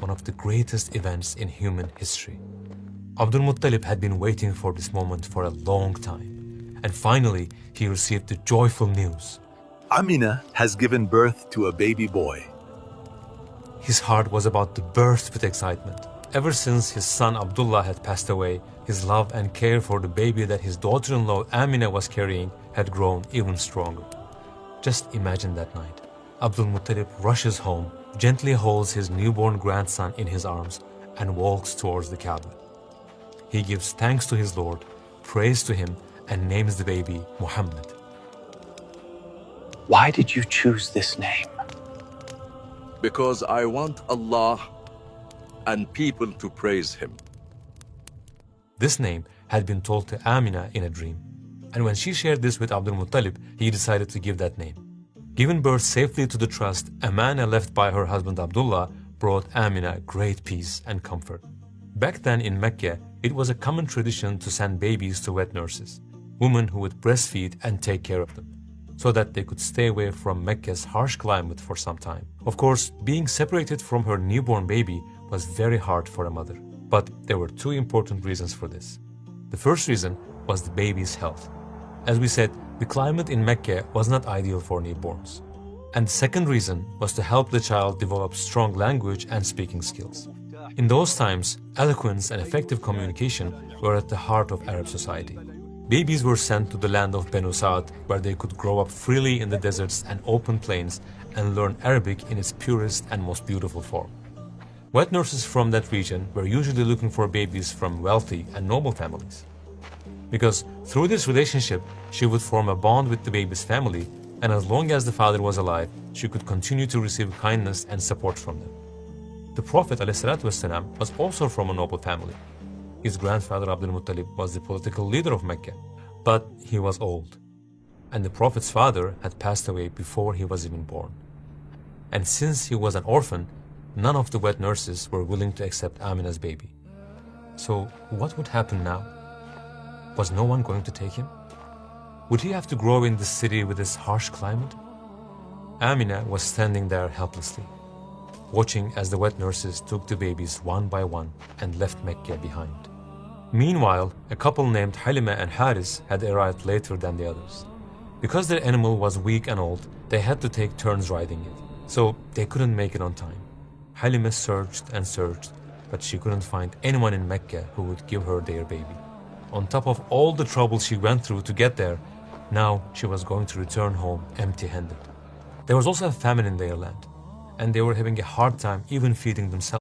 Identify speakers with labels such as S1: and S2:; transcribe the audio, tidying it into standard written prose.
S1: one of the greatest events in human history. Abdul Muttalib had been waiting for this moment for a long time, and finally he received the joyful news.
S2: Amina has given birth to a baby boy.
S1: His heart was about to burst with excitement. Ever since his son Abdullah had passed away, his love and care for the baby that his daughter-in-law Amina was carrying had grown even stronger. Just imagine that night. Abdul Muttalib rushes home, gently holds his newborn grandson in his arms, and walks towards the Kaaba. He gives thanks to his Lord, prays to him, and names the baby Muhammad.
S3: Why did you choose this name?
S4: Because I want Allah and people to praise Him.
S1: This name had been told to Amina in a dream, and when she shared this with Abdul Muttalib, he decided to give that name. Giving birth safely to the trust Amana left by her husband Abdullah brought Amina great peace and comfort. Back then in Mecca, it was a common tradition to send babies to wet nurses, women who would breastfeed and take care of them, so that they could stay away from Mecca's harsh climate for some time. Of course, being separated from her newborn baby was very hard for a mother, but there were two important reasons for this. The first reason was the baby's health. As we said, the climate in Mecca was not ideal for newborns. And the second reason was to help the child develop strong language and speaking skills. In those times, eloquence and effective communication were at the heart of Arab society. Babies were sent to the land of Banu Sa'd, where they could grow up freely in the deserts and open plains and learn Arabic in its purest and most beautiful form. Wet nurses from that region were usually looking for babies from wealthy and noble families, because through this relationship, she would form a bond with the baby's family, and as long as the father was alive, she could continue to receive kindness and support from them. The Prophet ﷺ was also from a noble family. His grandfather Abdul Muttalib was the political leader of Mecca, but he was old, and the Prophet's father had passed away before he was even born. And since he was an orphan, none of the wet nurses were willing to accept Amina's baby. So what would happen now? Was no one going to take him? Would he have to grow in this city with this harsh climate? Amina was standing there helplessly, watching as the wet nurses took the babies one by one and left Mecca behind. Meanwhile, a couple named Halima and Haris had arrived later than the others. Because their animal was weak and old, they had to take turns riding it, so they couldn't make it on time. Halima searched and searched, but she couldn't find anyone in Mecca who would give her their baby. On top of all the trouble she went through to get there, now she was going to return home empty-handed. There was also a famine in their land, and they were having a hard time even feeding themselves.